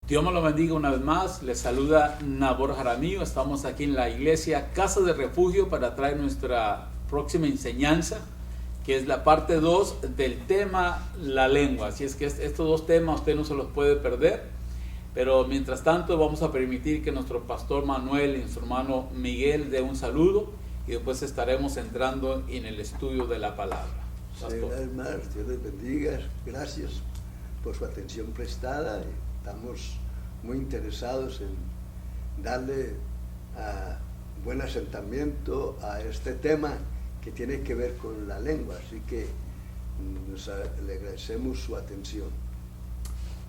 Dios me lo bendiga una vez más. Les saluda Nabor Jaramillo. Estamos aquí en la iglesia Casa de Refugio para traer nuestra próxima enseñanza, que es la parte 2 del tema la lengua. Así es que estos dos temas usted no se los puede perder. Pero mientras tanto vamos a permitir que nuestro pastor Manuel y nuestro hermano Miguel dé un saludo y después estaremos entrando en el estudio de la palabra. Pastor. Dios les bendiga. Gracias por su atención prestada. Estamos muy interesados en darle buen asentamiento a este tema que tiene que ver con la lengua, así que le agradecemos su atención.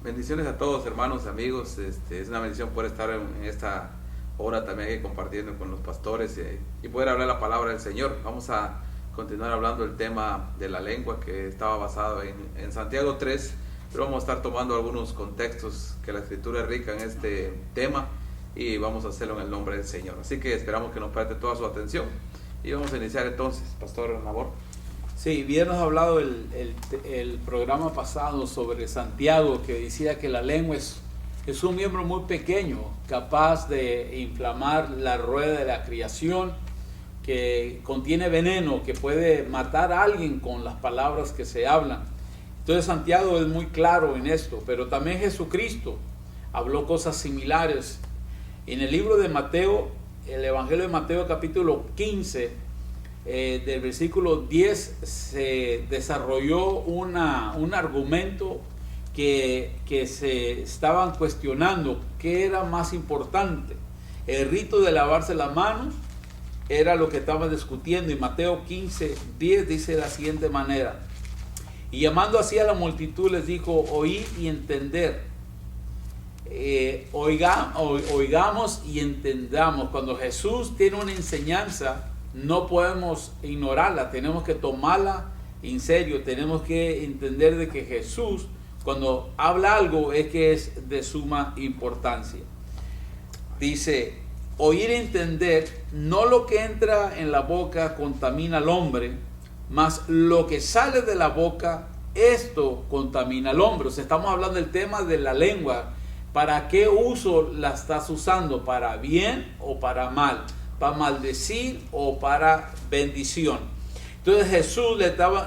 Bendiciones a todos, hermanos, amigos. Es una bendición poder estar en esta hora también aquí compartiendo con los pastores y poder hablar la palabra del Señor. Vamos a continuar hablando del tema de la lengua, que estaba basado en Santiago 3, pero vamos a estar tomando algunos contextos que la Escritura es rica en este tema y vamos a hacerlo en el nombre del Señor. Así que esperamos que nos preste toda su atención y vamos a iniciar entonces. Pastor Nabor. Sí, bien nos ha hablado el programa pasado sobre Santiago, que decía que la lengua es un miembro muy pequeño, capaz de inflamar la rueda de la creación, que contiene veneno, que puede matar a alguien con las palabras que se hablan. Entonces Santiago es muy claro en esto, pero también Jesucristo habló cosas similares. En el libro de Mateo, el Evangelio de Mateo capítulo 15, del versículo 10, se desarrolló un argumento que se estaban cuestionando qué era más importante. El rito de lavarse las manos era lo que estaban discutiendo, y Mateo 15, 10 dice de la siguiente manera: y llamando así a la multitud les dijo, oíd y entender, oigamos y entendamos. Cuando Jesús tiene una enseñanza, no podemos ignorarla, tenemos que tomarla en serio, tenemos que entender de que Jesús, cuando habla algo, es que es de suma importancia. Dice, oír y entender, no lo que entra en la boca contamina al hombre, mas lo que sale de la boca, esto contamina al hombre. O sea, estamos hablando del tema de la lengua. ¿Para qué uso la estás usando? ¿Para bien o para mal? ¿Para maldecir o para bendición? Entonces Jesús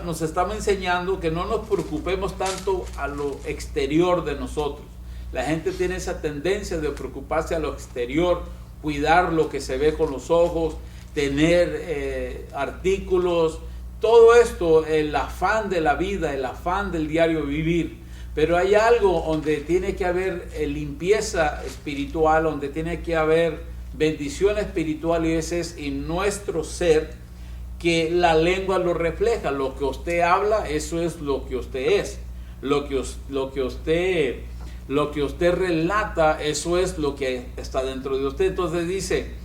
nos estaba enseñando que no nos preocupemos tanto a lo exterior de nosotros. La gente tiene esa tendencia de preocuparse a lo exterior, cuidar lo que se ve con los ojos, tener artículos, todo esto, el afán de la vida, el afán del diario vivir. Pero hay algo donde tiene que haber limpieza espiritual, donde tiene que haber bendición espiritual, y ese es en nuestro ser, que la lengua lo refleja. Lo que usted habla, eso es lo que usted es. Lo que usted relata, eso es lo que está dentro de usted. Entonces dice,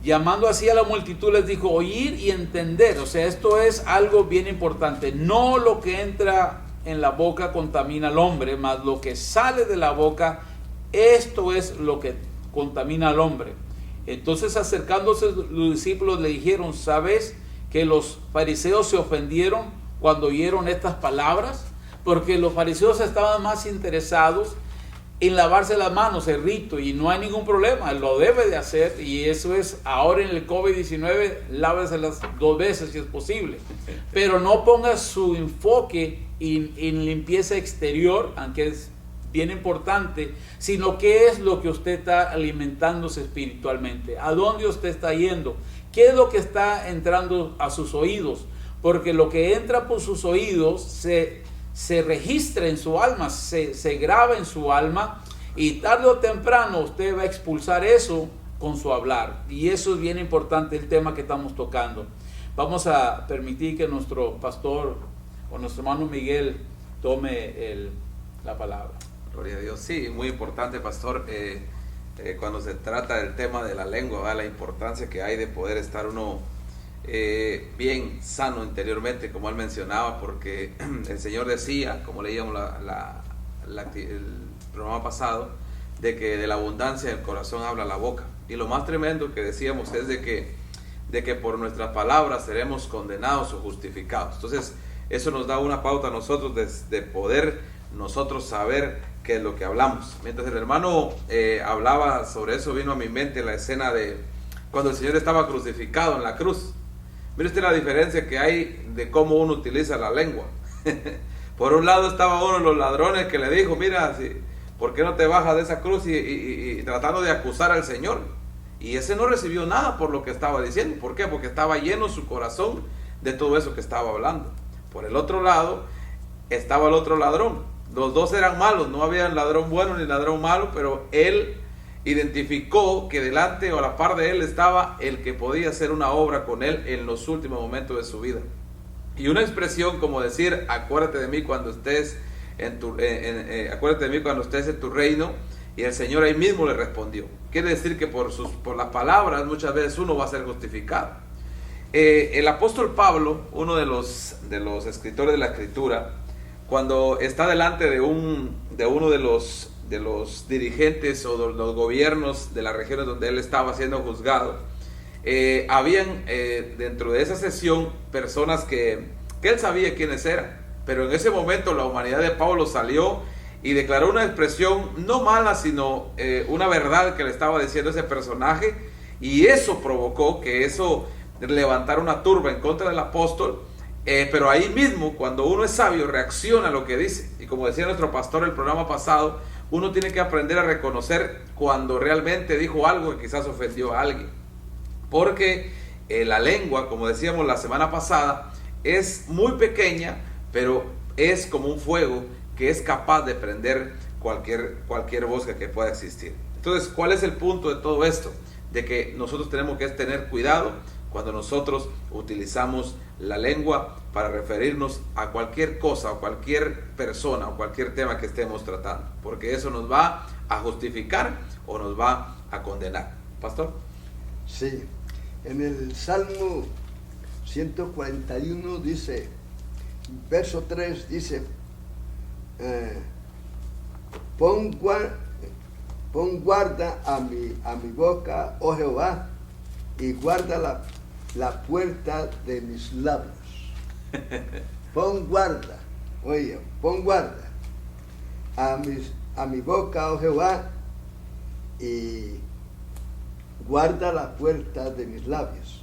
llamando así a la multitud les dijo, oír y entender. O sea, esto es algo bien importante. No lo que entra en la boca contamina al hombre, mas lo que sale de la boca, esto es lo que contamina al hombre. Entonces, acercándose los discípulos le dijeron, ¿sabes que los fariseos se ofendieron cuando oyeron estas palabras? Porque los fariseos estaban más interesados en lavarse las manos, el rito, y no hay ningún problema, lo debe de hacer, y eso es ahora en el COVID-19, láveselas 2 veces si es posible, pero no ponga su enfoque en limpieza exterior, aunque es bien importante, sino qué es lo que usted está alimentándose espiritualmente, a dónde usted está yendo, qué es lo que está entrando a sus oídos, porque lo que entra por sus oídos se registra en su alma, se graba en su alma, y tarde o temprano usted va a expulsar eso con su hablar. Y eso es bien importante, el tema que estamos tocando. Vamos a permitir que nuestro pastor o nuestro hermano Miguel tome la palabra. Gloria a Dios. Sí, muy importante, pastor, cuando se trata del tema de la lengua, ¿verdad? La importancia que hay de poder estar uno bien sano interiormente, como él mencionaba, porque el Señor decía, como leíamos el programa pasado, de que de la abundancia del corazón habla la boca. Y lo más tremendo que decíamos es de que por nuestras palabras seremos condenados o justificados. Entonces eso nos da una pauta a nosotros de poder nosotros saber qué es lo que hablamos. Mientras el hermano hablaba sobre eso, vino a mi mente la escena de cuando el Señor estaba crucificado en la cruz. Mire usted la diferencia que hay de cómo uno utiliza la lengua. Por un lado estaba uno de los ladrones que le dijo, mira, ¿por qué no te bajas de esa cruz? Y tratando de acusar al Señor. Y ese no recibió nada por lo que estaba diciendo. ¿Por qué? Porque estaba lleno su corazón de todo eso que estaba hablando. Por el otro lado estaba el otro ladrón. Los dos eran malos, no había ladrón bueno ni ladrón malo, pero él identificó que delante o a la par de él estaba el que podía hacer una obra con él en los últimos momentos de su vida. Y una expresión como decir, acuérdate de mí cuando estés acuérdate de mí cuando estés en tu reino, y el Señor ahí mismo le respondió. Quiere decir que por las palabras muchas veces uno va a ser justificado. El apóstol Pablo, uno de los escritores de la Escritura, cuando está delante de uno de los dirigentes o de los gobiernos de las regiones donde él estaba siendo juzgado, habían dentro de esa sesión personas que él sabía quiénes eran, pero en ese momento la humanidad de Pablo salió y declaró una expresión no mala, sino una verdad que le estaba diciendo ese personaje, y eso provocó que eso levantara una turba en contra del apóstol. Pero ahí mismo, cuando uno es sabio, reacciona a lo que dice. Y como decía nuestro pastor el programa pasado, uno tiene que aprender a reconocer cuando realmente dijo algo que quizás ofendió a alguien. Porque la lengua, como decíamos la semana pasada, es muy pequeña, pero es como un fuego que es capaz de prender cualquier bosque que pueda existir. Entonces, ¿cuál es el punto de todo esto? De que nosotros tenemos que tener cuidado cuando nosotros utilizamos la lengua para referirnos a cualquier cosa o cualquier persona o cualquier tema que estemos tratando, porque eso nos va a justificar o nos va a condenar. ¿Pastor? Sí, en el Salmo 141 dice, verso 3 dice, pon guarda a mi boca, oh Jehová, y guarda la puerta de mis labios. Pon guarda, oye, pon guarda a mi boca, oh Jehová, y guarda la puerta de mis labios.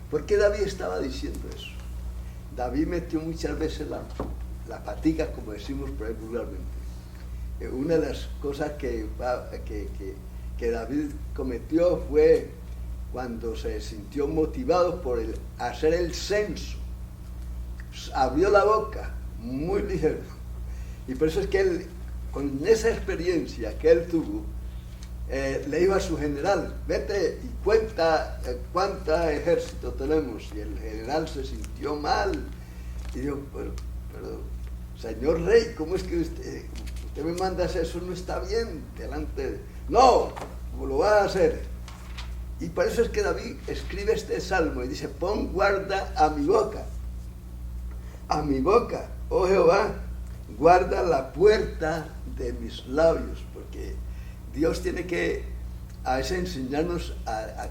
¿Por qué David estaba diciendo eso? David metió muchas veces la patica, como decimos regularmente. Una de las cosas que David cometió fue cuando se sintió motivado por hacer el censo. Abrió la boca muy ligero. Y por eso es que él, con esa experiencia que él tuvo, le dijo a su general, vete y cuenta cuántos ejércitos tenemos. Y el general se sintió mal y dijo, pero señor rey, ¿cómo es que usted me manda a hacer eso? No está bien delante de... No, ¿cómo lo va a hacer? Y por eso es que David escribe este salmo y dice, pon guarda a mi boca, oh Jehová, guarda la puerta de mis labios, porque Dios tiene que a veces enseñarnos a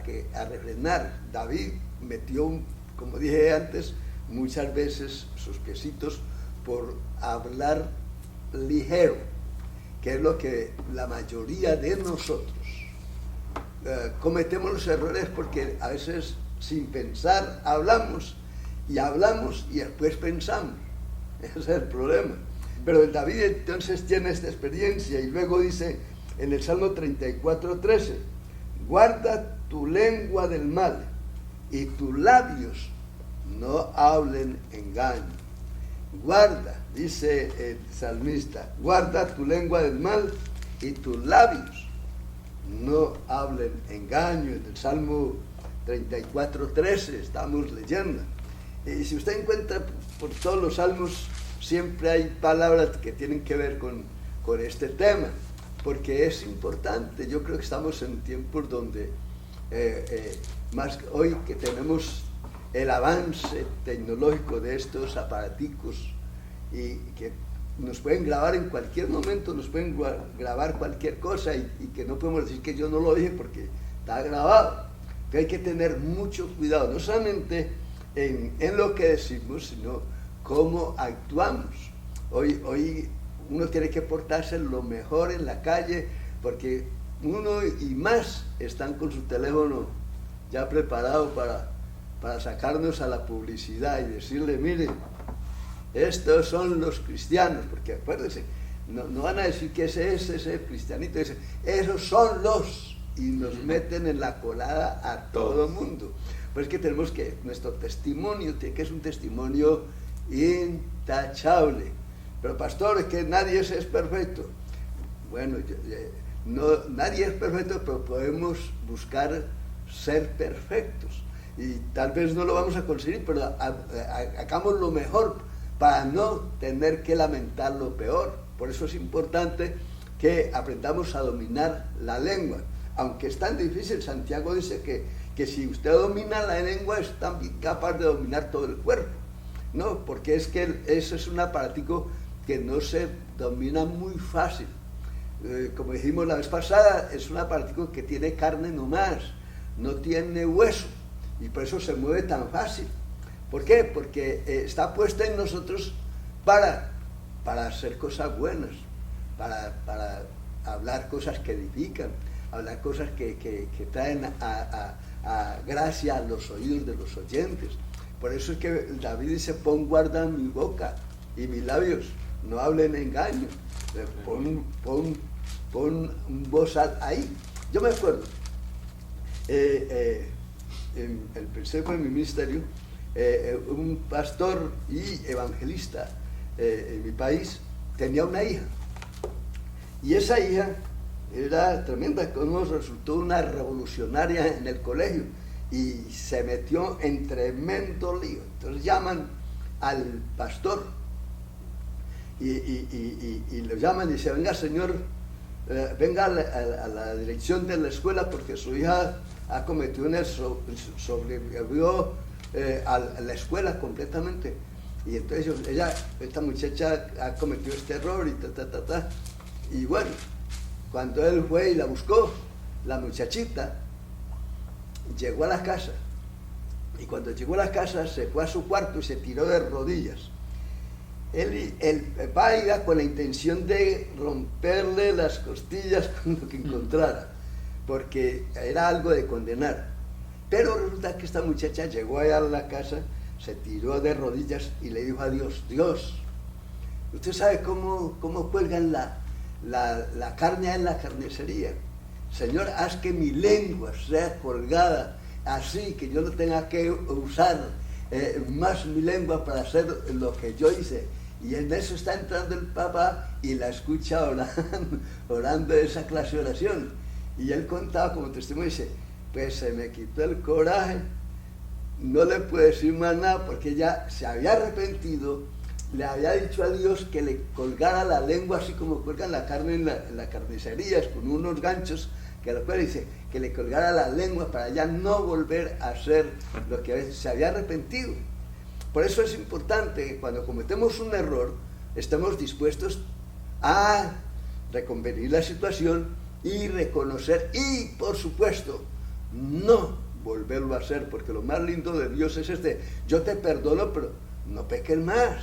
refrenar. David metió, como dije antes, muchas veces sus piecitos por hablar ligero, que es lo que la mayoría de nosotros cometemos los errores, porque a veces sin pensar hablamos y después pensamos. Ese es el problema. Pero David entonces tiene esta experiencia y luego dice en el Salmo 34:13, guarda tu lengua del mal y tus labios no hablen engaño. Guarda, dice el salmista, guarda tu lengua del mal y tus labios no hablen engaño. En el Salmo 34:13 estamos leyendo. Y si usted encuentra por todos los salmos, siempre hay palabras que tienen que ver con este tema, porque es importante. Yo creo que estamos en tiempos donde, más hoy que tenemos el avance tecnológico de estos aparaticos y que nos pueden grabar en cualquier momento, nos pueden grabar cualquier cosa y que no podemos decir que yo no lo dije porque está grabado. Que hay que tener mucho cuidado, no solamente en lo que decimos, sino cómo actuamos. Hoy uno tiene que portarse lo mejor en la calle, porque uno y más están con su teléfono ya preparado para sacarnos a la publicidad y decirle, mire, estos son los cristianos, porque acuérdense, no van a decir que ese es ese cristianito, esos son los, y nos meten en la colada a todo el mundo. Pues que tenemos que, nuestro testimonio tiene que ser un testimonio intachable. Pero pastor, es que nadie es perfecto. Bueno, nadie es perfecto, pero podemos buscar ser perfectos. Y tal vez no lo vamos a conseguir, pero hagamos lo mejor para no tener que lamentar lo peor. Por eso es importante que aprendamos a dominar la lengua. Aunque es tan difícil, Santiago dice que si usted domina la lengua es también capaz de dominar todo el cuerpo. No, porque es que eso es un aparatico que no se domina muy fácil. Como dijimos la vez pasada, es un aparatico que tiene carne nomás, no tiene hueso, y por eso se mueve tan fácil. ¿Por qué? Porque está puesta en nosotros para hacer cosas buenas, para hablar cosas que edifican, hablar cosas que traen a gracia a los oídos de los oyentes. Por eso es que David dice, pon guarda en mi boca y mis labios, no hablen engaño. Pon voz ahí. Yo me acuerdo, en el principio de mi ministerio, un pastor y evangelista en mi país tenía una hija, y esa hija era tremenda, como resultó una revolucionaria en el colegio y se metió en tremendo lío. Entonces llaman al pastor y lo llaman y dice, venga señor, venga a la dirección de la escuela porque su hija ha cometido sobrevivió a la escuela completamente. Y entonces esta muchacha ha cometido este error y y bueno, cuando él fue y la buscó, la muchachita llegó a la casa, y cuando llegó a la casa se fue a su cuarto y se tiró de rodillas. El papá iba con la intención de romperle las costillas con lo que encontrara, porque era algo de condenar. Pero resulta que esta muchacha llegó allá a la casa, se tiró de rodillas y le dijo a Dios, Dios, usted sabe cómo cuelgan la carne en la carnicería. Señor, haz que mi lengua sea colgada así, que yo no tenga que usar más mi lengua para hacer lo que yo hice. Y en eso está entrando el papá y la escucha orando esa clase de oración. Y él contaba como testimonio, dice, pues se me quitó el coraje, no le puedo decir más nada porque ella se había arrepentido, le había dicho a Dios que le colgara la lengua así como cuelgan la carne en la carnicería, con unos ganchos, que dice que le colgara la lengua para ya no volver a hacer lo que se había arrepentido. Por eso es importante que cuando cometemos un error estemos dispuestos a reconvenir la situación y reconocer y, por supuesto, no volverlo a hacer, porque lo más lindo de Dios es yo te perdono, pero no peques más.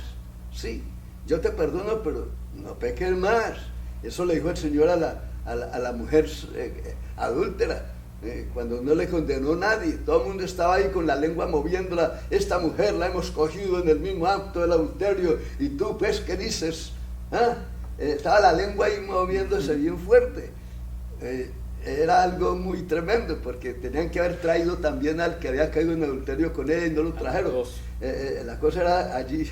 Sí, yo te perdono, pero no peques más. Eso le dijo el Señor a la mujer adúltera, cuando no le condenó nadie. Todo el mundo estaba ahí con la lengua moviéndola. Esta mujer la hemos cogido en el mismo acto del adulterio, y tú, pues, ¿qué dices? Estaba la lengua ahí moviéndose bien fuerte. Era algo muy tremendo, porque tenían que haber traído también al que había caído en adulterio con ella y no lo trajeron. La cosa era allí,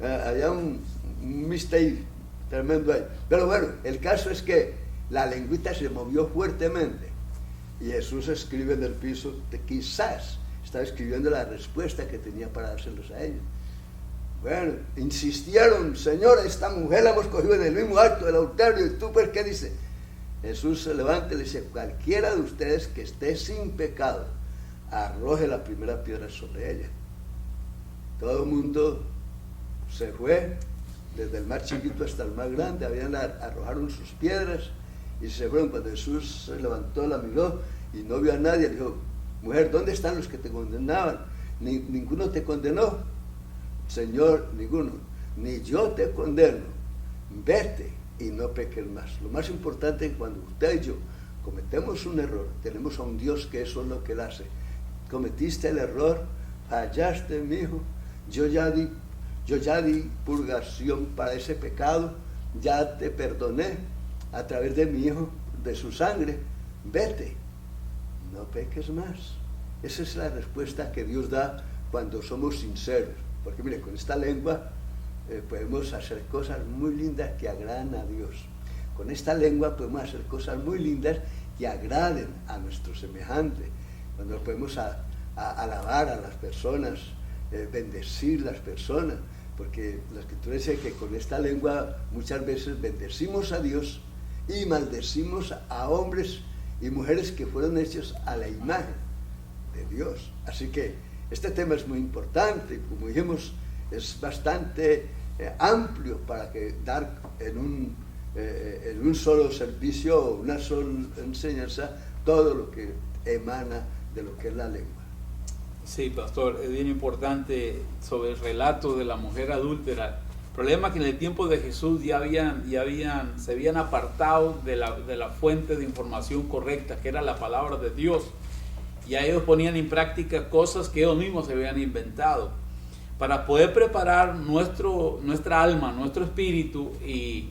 había un mistake tremendo ahí. Pero bueno, el caso es que la lengüita se movió fuertemente y Jesús escribe en el piso, quizás estaba escribiendo la respuesta que tenía para dárselos a ellos. Bueno, insistieron, Señor, esta mujer la hemos cogido en el mismo acto del adulterio, y tú, pues, ¿qué dice? Jesús se levanta y le dice, cualquiera de ustedes que esté sin pecado, arroje la primera piedra sobre ella. Todo el mundo se fue, desde el más chiquito hasta el más grande, arrojaron sus piedras y se fueron. Cuando Jesús se levantó, la miró y no vio a nadie, le dijo, mujer, ¿dónde están los que te condenaban? Ninguno te condenó. Señor, ninguno. Ni yo te condeno. vete y no peques más. Lo más importante es cuando usted y yo cometemos un error, tenemos a un Dios que eso es lo que Él hace. Cometiste el error, fallaste, mi hijo, yo ya di purgación para ese pecado, ya te perdoné a través de mi hijo, de su sangre, vete, no peques más. Esa es la respuesta que Dios da cuando somos sinceros, porque mire, con esta lengua podemos hacer cosas muy lindas que agradan a Dios. Con esta lengua podemos hacer cosas muy lindas que agraden a nuestro semejante. Cuando podemos alabar a las personas, bendecir las personas, porque la Escritura dice que con esta lengua muchas veces bendecimos a Dios y maldecimos a hombres y mujeres que fueron hechos a la imagen de Dios. Así que este tema es muy importante, como dijimos, es bastante amplio para que dar en un solo servicio, una sola enseñanza, todo lo que emana de lo que es la lengua. Sí, pastor, es bien importante sobre el relato de la mujer adúltera. El problema es que en el tiempo de Jesús se habían apartado de la fuente de información correcta, que era la palabra de Dios. Y a ellos ponían en práctica cosas que ellos mismos se habían inventado. Para poder preparar nuestra alma, nuestro espíritu y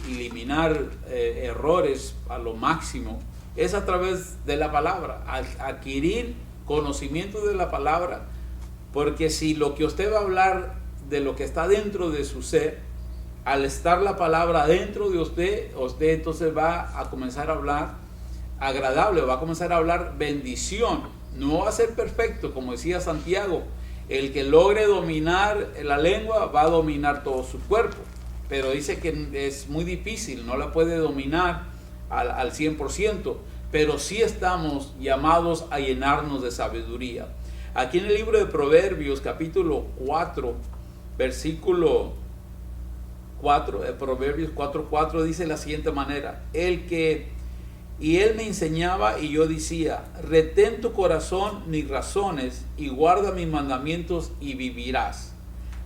eliminar errores a lo máximo, es a través de la palabra, adquirir conocimiento de la palabra, porque si lo que usted va a hablar de lo que está dentro de su ser, al estar la palabra dentro de usted entonces va a comenzar a hablar agradable, va a comenzar a hablar bendición. No va a ser perfecto, como decía Santiago, el que logre dominar la lengua va a dominar todo su cuerpo, pero dice que es muy difícil, no la puede dominar al 100%, pero sí estamos llamados a llenarnos de sabiduría. Aquí en el libro de Proverbios, capítulo 4, versículo 4, Proverbios 4:4 dice de la siguiente manera: y él me enseñaba y yo decía, retén tu corazón mis razones y guarda mis mandamientos y vivirás.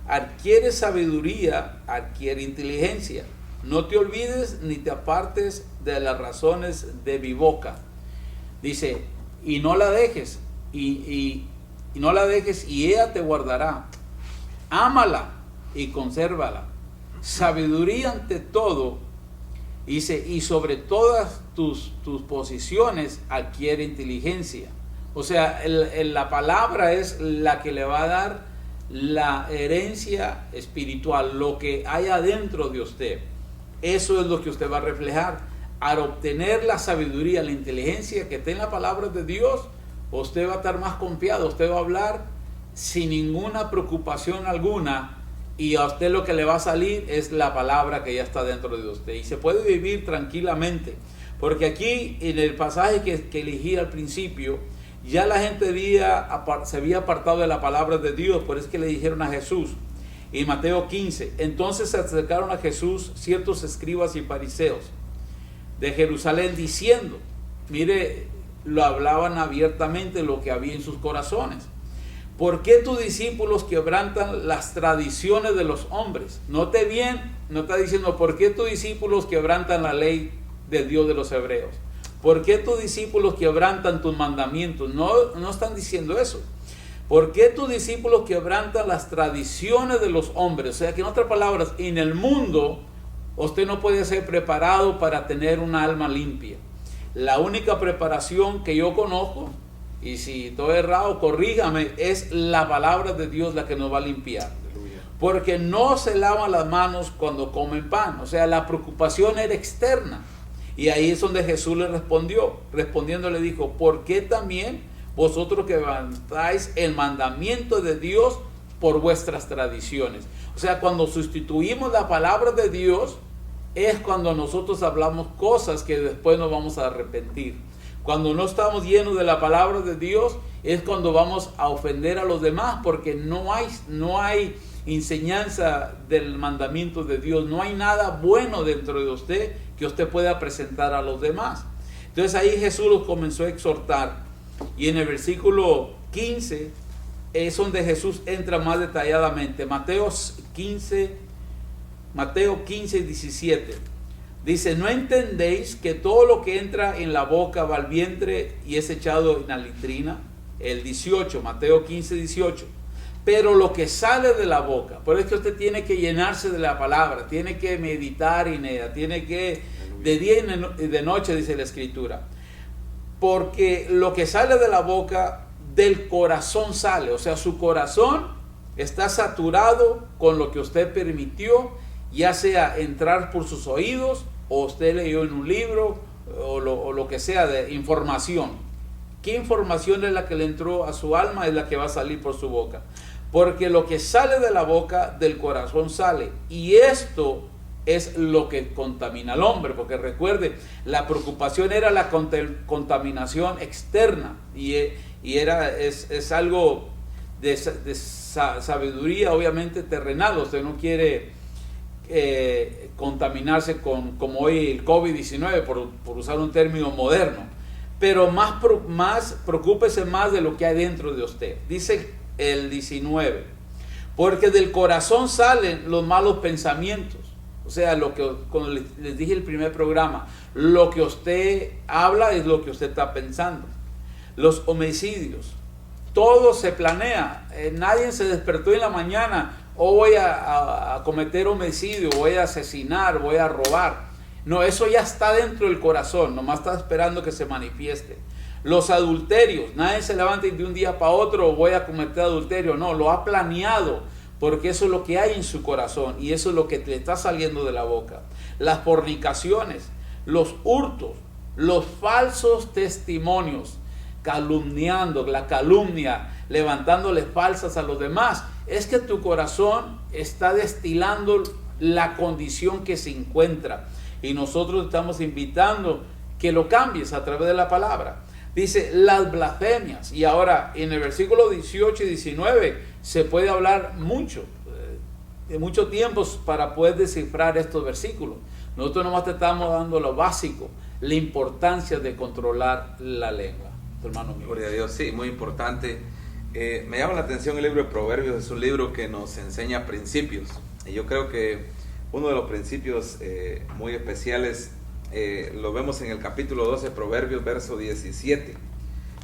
Adquiere sabiduría, adquiere inteligencia. No te olvides ni te apartes de las razones de mi boca. Dice, y no la dejes, y no la dejes, y ella te guardará. Ámala y consérvala. Sabiduría ante todo. Dice, y sobre todas tus posiciones adquiere inteligencia. O sea, la palabra es la que le va a dar la herencia espiritual, lo que hay adentro de usted. Eso es lo que usted va a reflejar. Al obtener la sabiduría, la inteligencia que está en la palabra de Dios, usted va a estar más confiado, usted va a hablar sin ninguna preocupación alguna, y a usted lo que le va a salir es la palabra que ya está dentro de usted, y se puede vivir tranquilamente, porque aquí en el pasaje que elegí al principio, ya la gente se había apartado de la palabra de Dios. Por eso es que le dijeron a Jesús en Mateo 15, entonces se acercaron a Jesús ciertos escribas y fariseos de Jerusalén diciendo, mire, lo hablaban abiertamente lo que había en sus corazones. ¿Por qué tus discípulos quebrantan las tradiciones de los hombres? Note bien, no está diciendo ¿por qué tus discípulos quebrantan la ley de Dios de los hebreos? ¿Por qué tus discípulos quebrantan tus mandamientos? No están diciendo eso. ¿Por qué tus discípulos quebrantan las tradiciones de los hombres? O sea que en otras palabras, en el mundo usted no puede ser preparado para tener una alma limpia. La única preparación que yo conozco, y si estoy errado, corrígame, es la palabra de Dios la que nos va a limpiar. Porque no se lavan las manos cuando comen pan. O sea, la preocupación era externa. Y ahí es donde Jesús le respondió. Respondiendo le dijo, ¿por qué también vosotros quebrantáis el mandamiento de Dios por vuestras tradiciones? O sea, cuando sustituimos la palabra de Dios, es cuando nosotros hablamos cosas que después nos vamos a arrepentir. Cuando no estamos llenos de la palabra de Dios, es cuando vamos a ofender a los demás, porque no hay enseñanza del mandamiento de Dios, no hay nada bueno dentro de usted que usted pueda presentar a los demás. Entonces ahí Jesús los comenzó a exhortar, y en el versículo 15 es donde Jesús entra más detalladamente. Mateo Mateo 15, 17. Dice, ¿no entendéis que todo lo que entra en la boca va al vientre y es echado en la litrina? El 18, Mateo 15, 18. Pero lo que sale de la boca, por eso es que usted tiene que llenarse de la palabra, tiene que meditar en ella, tiene que, de día y de noche, dice la Escritura. Porque lo que sale de la boca, del corazón sale, o sea, su corazón está saturado con lo que usted permitió, ya sea entrar por sus oídos, o usted leyó en un libro, o lo que sea de información. ¿Qué información es la que le entró a su alma? Es la que va a salir por su boca. Porque lo que sale de la boca, del corazón sale. Y esto es lo que contamina al hombre. Porque recuerde, la preocupación era la contaminación externa. Y es algo de sabiduría, obviamente, terrenal. Usted no quiere contaminarse como hoy el COVID-19, por usar un término moderno. Pero más preocúpese más de lo que hay dentro de usted. Dice el 19, porque del corazón salen los malos pensamientos. O sea, lo que, como les dije en el primer programa, lo que usted habla es lo que usted está pensando. Los homicidios, todo se planea. Nadie se despertó en la mañana, voy a cometer homicidio, voy a asesinar, voy a robar. No, eso ya está dentro del corazón, nomás está esperando que se manifieste. Los adulterios, nadie se levanta y de un día para otro voy a cometer adulterio. No, lo ha planeado, porque eso es lo que hay en su corazón y eso es lo que le está saliendo de la boca. Las fornicaciones, los hurtos, los falsos testimonios, calumniando, la calumnia, levantándole falsas a los demás. Es que tu corazón está destilando la condición que se encuentra. Y nosotros estamos invitando que lo cambies a través de la palabra. Dice las blasfemias. Y ahora en el versículo 18 y 19 se puede hablar mucho, de mucho tiempo para poder descifrar estos versículos. Nosotros nomás te estamos dando lo básico, la importancia de controlar la lengua. Hermano mío. Gloria a Dios, sí, muy importante. Me llama la atención el libro de Proverbios. Es un libro que nos enseña principios. Y yo creo que uno de los principios muy especiales lo vemos en el capítulo 12, Proverbios, verso 17.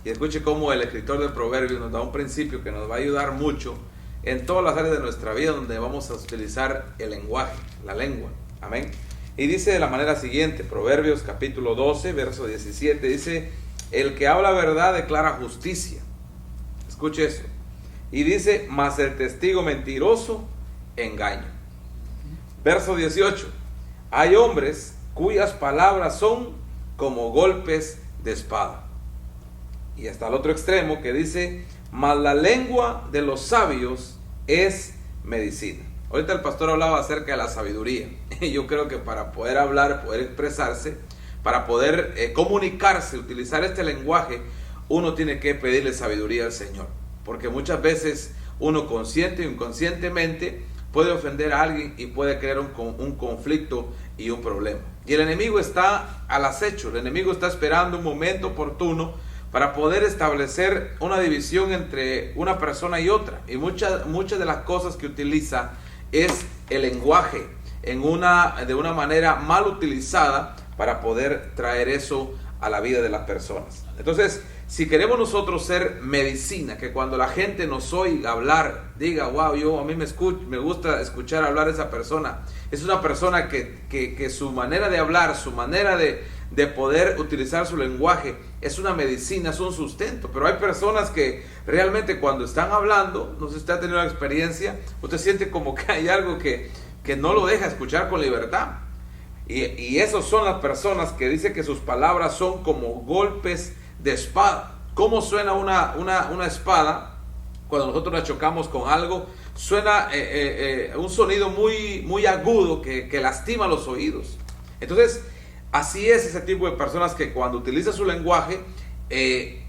Y escuche cómo el escritor de Proverbios nos da un principio que nos va a ayudar mucho en todas las áreas de nuestra vida donde vamos a utilizar el lenguaje, la lengua. Amén. Y dice de la manera siguiente, Proverbios capítulo 12, verso 17, dice, el que habla verdad declara justicia. Escuche eso. Y dice, mas el testigo mentiroso, engaño. Verso 18, hay hombres cuyas palabras son como golpes de espada. Y hasta el otro extremo que dice, mas la lengua de los sabios es medicina. Ahorita el pastor hablaba acerca de la sabiduría. Yo creo que para poder hablar, poder expresarse, para poder comunicarse, utilizar este lenguaje, uno tiene que pedirle sabiduría al Señor. Porque muchas veces uno consciente o inconscientemente puede ofender a alguien y puede crear un conflicto y un problema. Y el enemigo está al acecho, el enemigo está esperando un momento oportuno para poder establecer una división entre una persona y otra. Y muchas de las cosas que utiliza es el lenguaje de una manera mal utilizada para poder traer eso a la vida de las personas. Entonces, si queremos nosotros ser medicina, que cuando la gente nos oiga hablar, diga, wow, a mí me gusta escuchar hablar a esa persona. Es una persona que su manera de hablar, su manera de poder utilizar su lenguaje, es una medicina, es un sustento. Pero hay personas que realmente cuando están hablando, no sé si usted ha tenido una experiencia, usted siente como que hay algo que no lo deja escuchar con libertad. Y esas son las personas que dicen que sus palabras son como golpes de espada. ¿Cómo suena una espada? Cuando nosotros la chocamos con algo, suena un sonido muy agudo que lastima los oídos. Entonces, así es ese tipo de personas que cuando utiliza su lenguaje,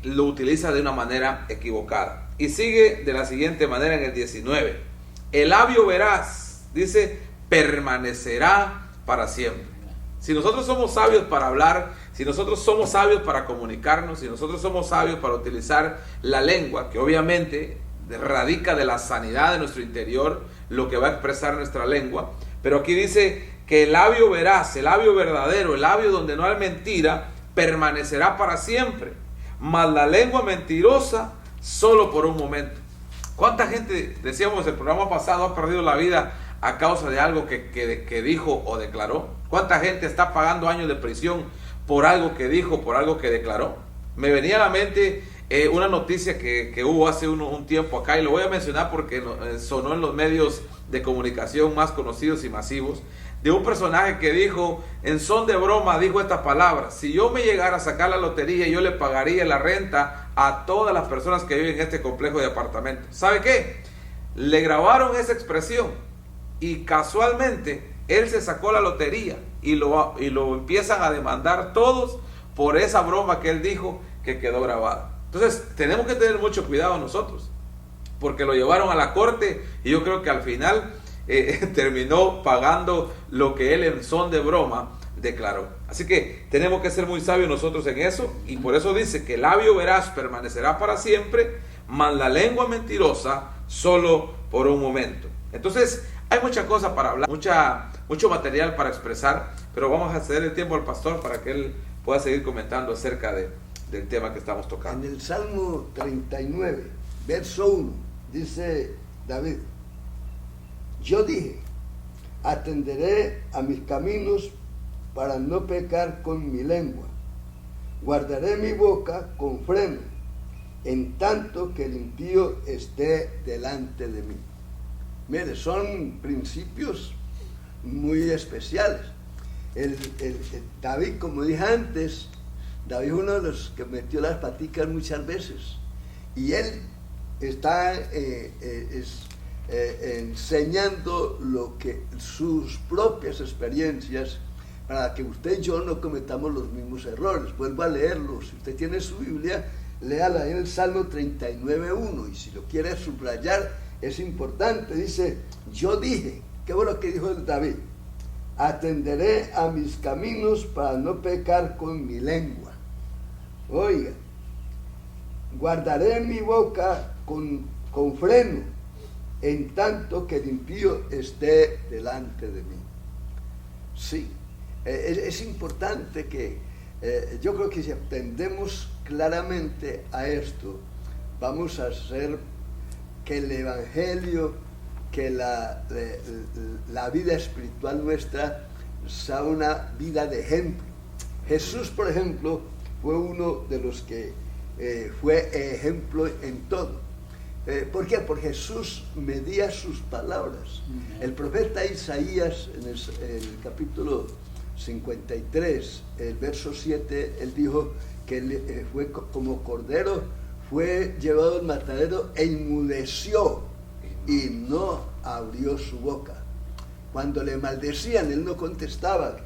lo utiliza de una manera equivocada. Y sigue de la siguiente manera en el 19. El labio veraz, dice, permanecerá para siempre. Si nosotros somos sabios para hablar, si nosotros somos sabios para comunicarnos, si nosotros somos sabios para utilizar la lengua, que obviamente radica de la sanidad de nuestro interior, lo que va a expresar nuestra lengua, Pero aquí dice que el labio veraz, el labio verdadero, el labio donde no hay mentira, permanecerá para siempre. Mas la lengua mentirosa, solo por un momento. ¿Cuánta gente, decíamos el programa pasado, ha perdido la vida a causa de algo que dijo o declaró? ¿Cuánta gente está pagando años de prisión por algo que dijo, por algo que declaró? Me venía a la mente una noticia que hubo hace un tiempo acá, y lo voy a mencionar porque sonó en los medios de comunicación más conocidos y masivos, de un personaje que dijo, en son de broma, dijo esta palabra: si yo me llegara a sacar la lotería, yo le pagaría la renta a todas las personas que viven en este complejo de apartamentos. ¿Sabe qué? Le grabaron esa expresión y casualmente él se sacó la lotería y lo empiezan a demandar todos por esa broma que él dijo que quedó grabada. Entonces tenemos que tener mucho cuidado nosotros, porque lo llevaron a la corte y yo creo que al final terminó pagando lo que él en son de broma declaró. Así que tenemos que ser muy sabios nosotros en eso, y por eso dice que el labio veraz permanecerá para siempre, mas la lengua mentirosa solo por un momento. Entonces hay mucha cosa para hablar, mucho material para expresar, pero vamos a ceder el tiempo al pastor para que él pueda seguir comentando acerca del tema que estamos tocando. En el Salmo 39, verso 1, dice David: yo dije, atenderé a mis caminos para no pecar con mi lengua. Guardaré mi boca con freno, en tanto que el impío esté delante de mí. Mire, son principios muy especiales. David, como dije antes, David es uno de los que metió las paticas muchas veces. Y él está enseñando sus propias experiencias, para que usted y yo no cometamos los mismos errores. Vuelvo a leerlo. Si usted tiene su Biblia, léala en el Salmo 39:1, y si lo quiere subrayar, es importante. Dice, yo dije, ¿qué fue lo que dijo David? Atenderé a mis caminos para no pecar con mi lengua. Oiga, guardaré mi boca con freno, en tanto que el impío esté delante de mí. Sí, es importante que yo creo que si atendemos claramente a esto, vamos a hacer que el Evangelio, que la vida espiritual nuestra sea una vida de ejemplo. Jesús, por ejemplo, fue uno de los que fue ejemplo en todo. ¿Por qué? Porque Jesús medía sus palabras. El profeta Isaías, en el capítulo 53, el verso 7, él dijo que él fue como cordero, fue llevado al matadero e inmudeció y no abrió su boca. Cuando le maldecían, él no contestaba.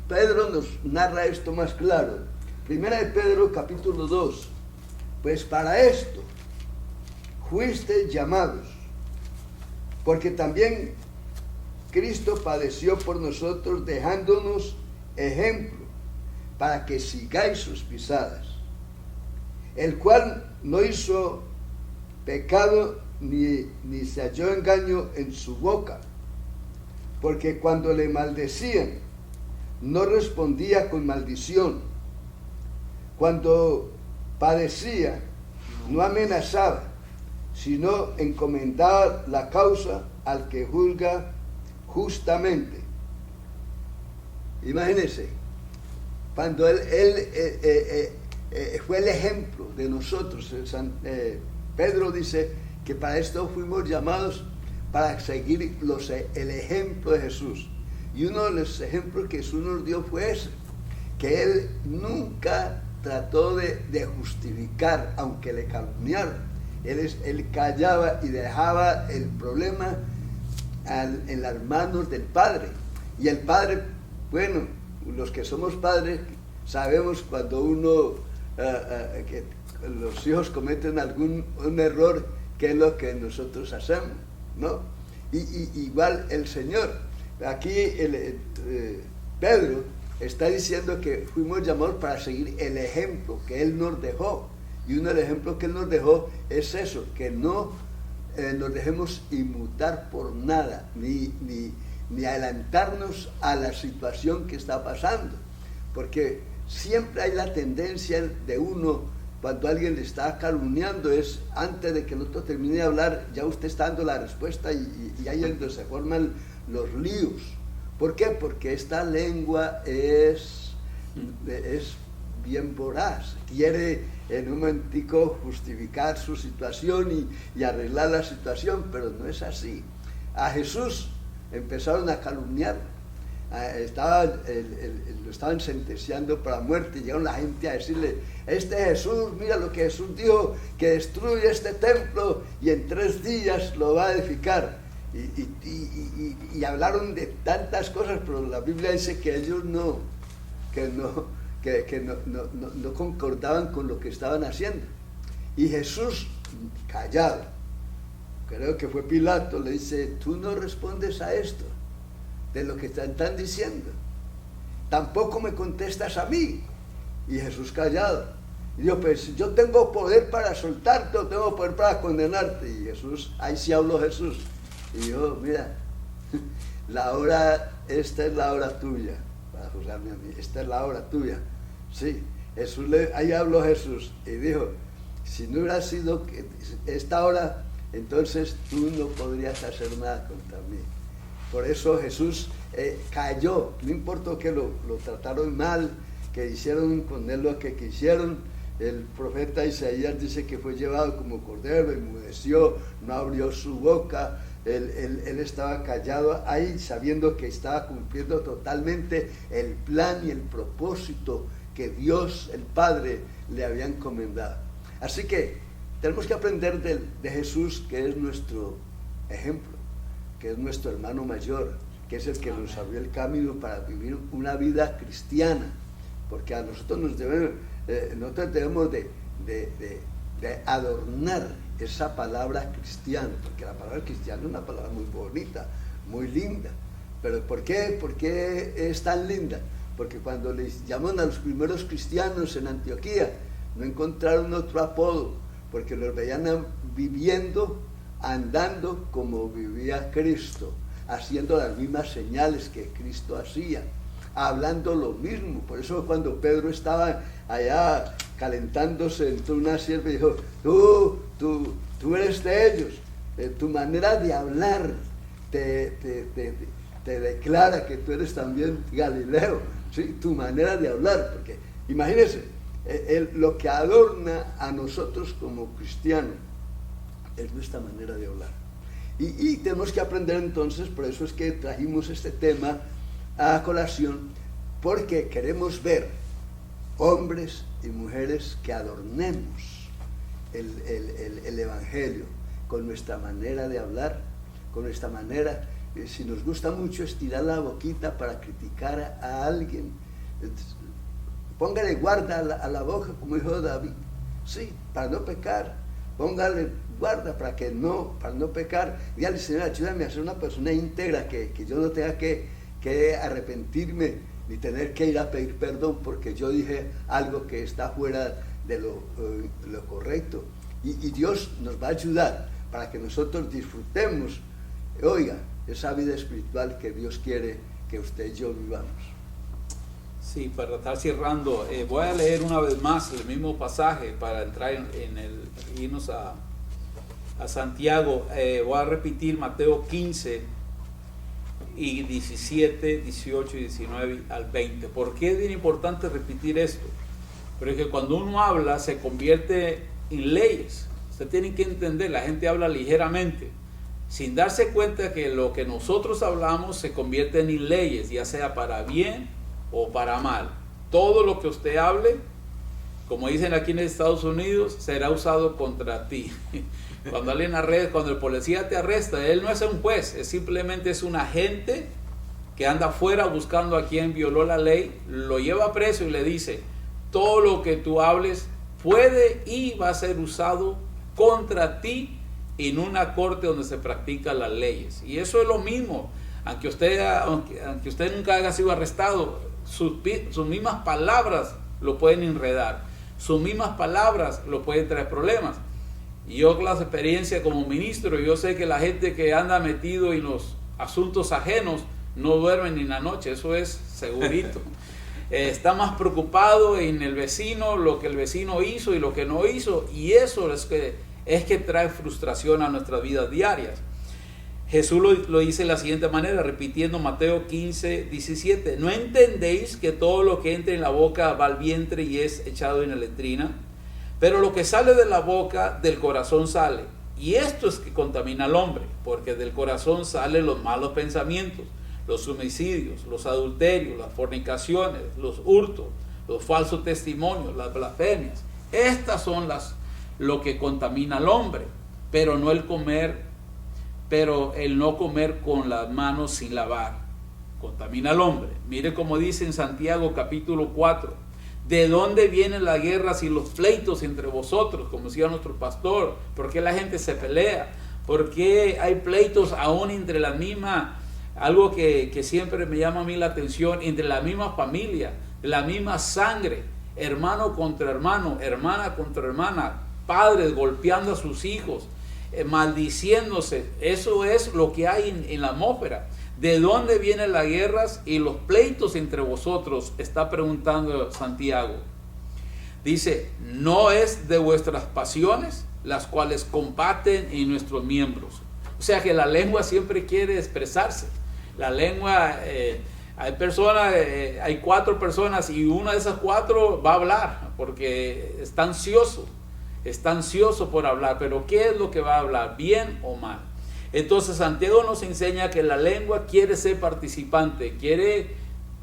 Pedro nos narra esto más claro. Primera de Pedro, capítulo 2. Pues para esto fuisteis llamados, porque también Cristo padeció por nosotros, dejándonos ejemplo, para que sigáis sus pisadas, el cual no hizo pecado ni se halló engaño en su boca, porque cuando le maldecían, no respondía con maldición. Cuando padecía, no amenazaba, sino encomendaba la causa al que juzga justamente. Imagínense, cuando él fue el ejemplo de nosotros. Pedro dice que para esto fuimos llamados, para seguir el ejemplo de Jesús. Y uno de los ejemplos que Jesús nos dio fue ese, que él nunca trató de justificar, aunque le calumniaron. Él callaba y dejaba el problema en las manos del Padre. Y el Padre, bueno, los que somos padres sabemos cuando que los hijos cometen un error, qué es lo que nosotros hacemos, ¿no? Y igual el Señor. Aquí Pedro está diciendo que fuimos llamados para seguir el ejemplo que Él nos dejó. Y uno de los ejemplos que Él nos dejó es eso, que no nos dejemos inmutar por nada, ni ni adelantarnos a la situación que está pasando, porque siempre hay la tendencia de uno, cuando alguien le está calumniando, es antes de que el otro termine de hablar, ya usted está dando la respuesta y ahí es donde se forman los líos. ¿Por qué? Porque esta lengua es bien voraz, quiere en un momentico justificar su situación y arreglar la situación, pero no es así. A Jesús empezaron a calumniar, lo estaban sentenciando para muerte, y llegaron la gente a decirle: este Jesús, mira lo que Jesús dijo, que destruye este templo y en 3 días lo va a edificar. Y hablaron de tantas cosas, pero la Biblia dice que ellos no concordaban con lo que estaban haciendo. Y Jesús, callado, creo que fue Pilato, le dice: tú no respondes a esto, de lo que están diciendo, tampoco me contestas a mí. Y Jesús callado, y dijo: pues yo tengo poder para soltarte, o tengo poder para condenarte. Y Jesús, ahí sí habló Jesús, y dijo: mira, esta es la hora tuya, para juzgarme a mí, esta es la hora tuya. Sí, ahí habló Jesús, y dijo: si no hubiera sido esta hora, entonces tú no podrías hacer nada contra mí. Por eso Jesús cayó, no importó que lo trataron mal, que hicieron con él lo que quisieron. El profeta Isaías dice que fue llevado como cordero, enmudeció, no abrió su boca. Él estaba callado ahí, sabiendo que estaba cumpliendo totalmente el plan y el propósito que Dios, el Padre, le había encomendado. Así que tenemos que aprender de Jesús, que es nuestro ejemplo, que es nuestro hermano mayor, que es el que nos abrió el camino para vivir una vida cristiana, porque a nosotros debemos de adornar esa palabra cristiano, porque la palabra cristiano es una palabra muy bonita, muy linda. ¿Pero por qué? ¿Por qué es tan linda? Porque cuando les llaman a los primeros cristianos en Antioquía, no encontraron otro apodo, porque los veían viviendo, andando como vivía Cristo, haciendo las mismas señales que Cristo hacía, hablando lo mismo. Por eso cuando Pedro estaba allá calentándose, entró una sierva y dijo: tú eres de ellos, tu manera de hablar te declara que tú eres también Galileo, ¿sí? Tu manera de hablar, porque imagínense, lo que adorna a nosotros como cristianos es nuestra manera de hablar. Y tenemos que aprender entonces, por eso es que trajimos este tema a colación, porque queremos ver hombres y mujeres que adornemos el Evangelio con nuestra manera de hablar, con nuestra manera, si nos gusta mucho estirar la boquita para criticar a alguien, póngale guarda a la boca, como dijo David, sí, para no pecar, póngale guarda para no pecar. Dígale: Señor, ayúdame a ser una persona íntegra, que yo no tenga que arrepentirme ni tener que ir a pedir perdón porque yo dije algo que está fuera de lo correcto. Y Dios nos va a ayudar para que nosotros disfrutemos, oiga, esa vida espiritual que Dios quiere que usted y yo vivamos. Sí, para estar cerrando, voy a leer una vez más el mismo pasaje para entrar irnos a Santiago. Voy a repetir Mateo 15 y 17, 18 y 19 al 20. ¿Por qué es bien importante repetir esto? Porque cuando uno habla se convierte en leyes. Usted tiene que entender, la gente habla ligeramente, sin darse cuenta que lo que nosotros hablamos se convierte en leyes, ya sea para bien o para mal. Todo lo que usted hable, como dicen aquí en Estados Unidos, será usado contra ti. Cuando el policía te arresta, él no es un juez, simplemente es un agente que anda afuera buscando a quien violó la ley, lo lleva preso y le dice: todo lo que tú hables puede y va a ser usado contra ti en una corte donde se practican las leyes. Y eso es lo mismo, aunque usted nunca haya sido arrestado, sus mismas palabras lo pueden enredar, sus mismas palabras lo pueden traer problemas. Y yo, con la experiencia como ministro, yo sé que la gente que anda metido en los asuntos ajenos no duerme ni en la noche, eso es segurito. Está más preocupado en el vecino, lo que el vecino hizo y lo que no hizo, y eso es que trae frustración a nuestras vidas diarias. Jesús lo dice de la siguiente manera, repitiendo Mateo 15, 17. ¿No entendéis que todo lo que entra en la boca va al vientre y es echado en la letrina? Pero lo que sale de la boca, del corazón sale. Y esto es que contamina al hombre, porque del corazón salen los malos pensamientos, los homicidios, los adulterios, las fornicaciones, los hurtos, los falsos testimonios, las blasfemias. Estas son lo que contamina al hombre, pero el no comer con las manos sin lavar contamina al hombre. Mire cómo dice en Santiago capítulo 4, ¿de dónde vienen las guerras y los pleitos entre vosotros? Como decía nuestro pastor, ¿por qué la gente se pelea? ¿Por qué hay pleitos aún entre la misma, algo que siempre me llama a mí la atención, entre la misma familia, la misma sangre, hermano contra hermano, hermana contra hermana, padres golpeando a sus hijos, maldiciéndose? Eso es lo que hay en la atmósfera. ¿De dónde vienen las guerras y los pleitos entre vosotros? Está preguntando Santiago. Dice, ¿no es de vuestras pasiones las cuales combaten en nuestros miembros? O sea que la lengua siempre quiere expresarse. La lengua, hay 4 personas y una de esas 4 va a hablar porque está ansioso por hablar. Pero ¿qué es lo que va a hablar? ¿Bien o mal? Entonces Santiago nos enseña que la lengua quiere ser participante, quiere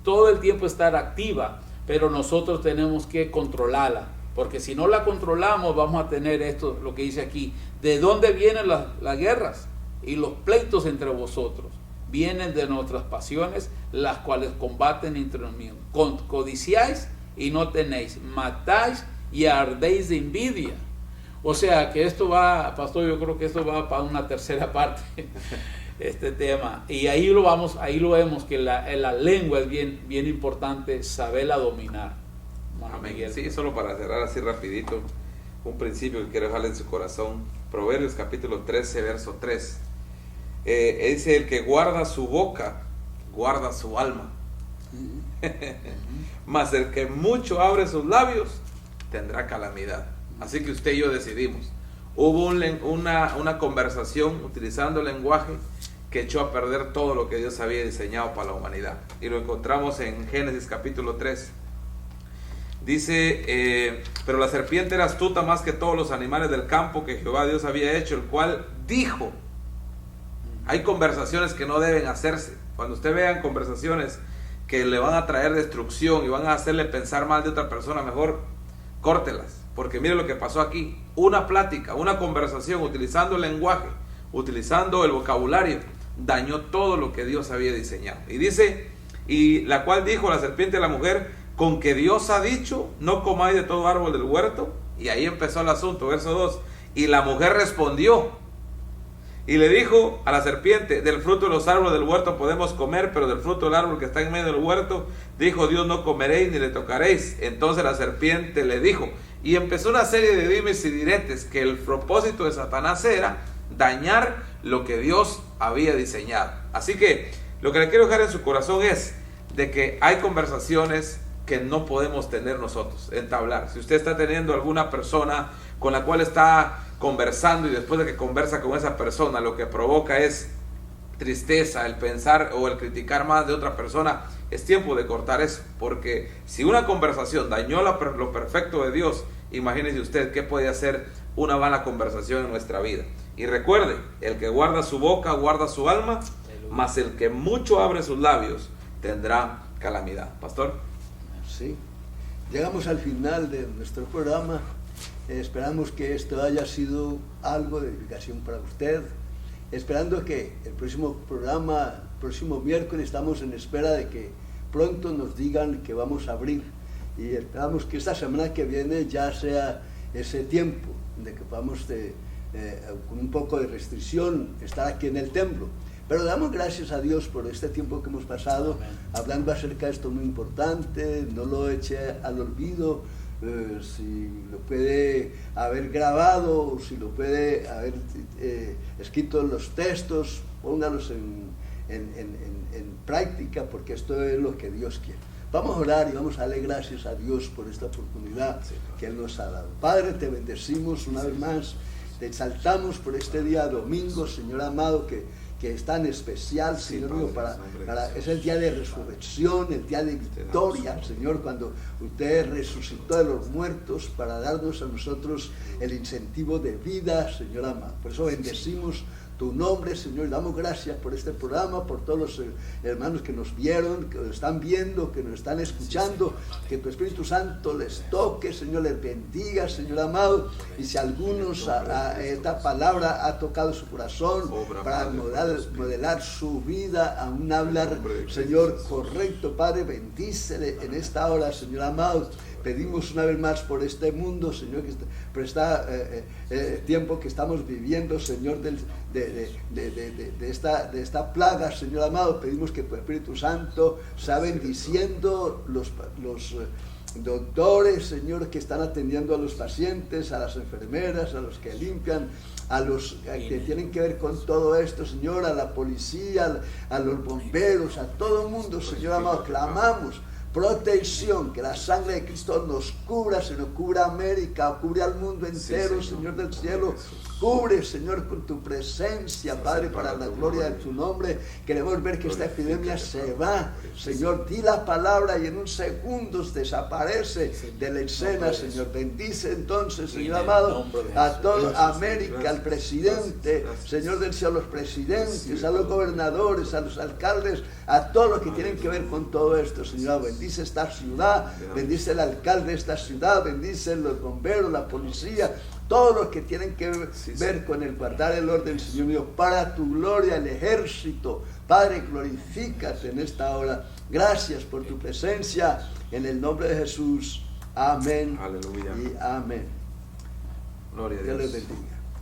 todo el tiempo estar activa, pero nosotros tenemos que controlarla, porque si no la controlamos vamos a tener esto, lo que dice aquí, ¿de dónde vienen las guerras y los pleitos entre vosotros? Vienen de nuestras pasiones, las cuales combaten entre los míos. Codiciáis y no tenéis, matáis y ardéis de envidia. O sea que esto va, pastor, yo creo que esto va para una tercera parte, este tema. Y ahí lo vemos que la lengua es bien importante, saberla dominar. Amén. Sí, solo para cerrar así rapidito, un principio que quiero dejarle en su corazón. Proverbios capítulo 13, verso 3. Dice, el que guarda su boca, guarda su alma. Mas el que mucho abre sus labios, tendrá calamidad. Así que usted y yo decidimos. Hubo una conversación utilizando el lenguaje que echó a perder todo lo que Dios había diseñado para la humanidad. Y lo encontramos en Génesis capítulo 3. Dice, pero la serpiente era astuta más que todos los animales del campo que Jehová Dios había hecho, el cual dijo. Hay conversaciones que no deben hacerse. Cuando usted vea conversaciones que le van a traer destrucción y van a hacerle pensar mal de otra persona, mejor córtelas. Porque mire lo que pasó aquí, una plática, una conversación, utilizando el lenguaje, utilizando el vocabulario, dañó todo lo que Dios había diseñado. Y dice, y la cual dijo la serpiente a la mujer, con que Dios ha dicho, no comáis de todo árbol del huerto. Y ahí empezó el asunto, verso 2. Y la mujer respondió, y le dijo a la serpiente, del fruto de los árboles del huerto podemos comer, pero del fruto del árbol que está en medio del huerto, dijo Dios, no comeréis ni le tocaréis. Entonces la serpiente le dijo, y empezó una serie de dimes y diretes, que el propósito de Satanás era dañar lo que Dios había diseñado. Así que lo que le quiero dejar en su corazón es de que hay conversaciones que no podemos tener nosotros, entablar. Si usted está teniendo alguna persona con la cual está conversando y después de que conversa con esa persona lo que provoca es tristeza, el pensar o el criticar más de otra persona, es tiempo de cortar eso, porque si una conversación dañó lo perfecto de Dios, imagínese usted qué puede hacer una mala conversación en nuestra vida. Y recuerde, el que guarda su boca guarda su alma, mas el que mucho abre sus labios tendrá calamidad. Pastor. Sí, llegamos al final de nuestro programa. Esperamos que esto haya sido algo de edificación para usted. Esperando que el próximo programa, próximo miércoles, estamos en espera de que pronto nos digan que vamos a abrir. Y esperamos que esta semana que viene ya sea ese tiempo de que podamos, con un poco de restricción, estar aquí en el templo. Pero damos gracias a Dios por este tiempo que hemos pasado. Amén. Hablando acerca de esto muy importante. No lo eche al olvido. Si lo puede haber grabado, si lo puede haber escrito en los textos, póngalos en práctica, porque esto es lo que Dios quiere. Vamos a orar y vamos a darle gracias a Dios por esta oportunidad que Él nos ha dado. Padre, te bendecimos una vez más, te exaltamos por este día domingo, Señor amado, que es tan especial, Señor mío, es el día de resurrección, el día de victoria, Señor, cuando usted resucitó de los muertos para darnos a nosotros el incentivo de vida, Señor amado. Por eso bendecimos tu nombre, Señor, y damos gracias por este programa, por todos los hermanos que nos vieron, que nos están viendo, que nos están escuchando, que tu Espíritu Santo les toque, Señor, les bendiga, Señor amado, y si algunos esta palabra ha tocado su corazón para modelar su vida a un hablar, Señor, correcto, Padre, bendícele en esta hora, Señor amado. Pedimos una vez más por este mundo, Señor, por este tiempo que estamos viviendo, Señor, de esta plaga, Señor amado. Pedimos que tu Espíritu Santo sea bendiciendo los doctores, Señor, que están atendiendo a los pacientes, a las enfermeras, a los que limpian, a los que tienen que ver con todo esto, Señor, a la policía, a los bomberos, a todo el mundo, Señor amado. Clamamos protección, que la sangre de Cristo nos cubra, Señor, cubra América, cubre al mundo entero, Señor del cielo, cubre, Señor, con tu presencia, Padre, para la gloria de tu nombre. Queremos ver que esta epidemia se va, Señor, di la palabra y en un segundo desaparece de la escena, Señor. Bendice entonces, Señor amado, a toda América, al presidente, Señor del cielo, a los presidentes, a los gobernadores, a los alcaldes, a todos los que tienen que ver con todo esto, Señor. Bendice esta ciudad, bendice el alcalde de esta ciudad, bendice los bomberos, la policía, todos los que tienen que ver con el guardar el orden, Señor mío, para tu gloria, el ejército. Padre, glorifícate en esta hora. Gracias por tu presencia, en el nombre de Jesús. Amén. Aleluya. Y amén. Gloria a Dios les Dios. bendiga.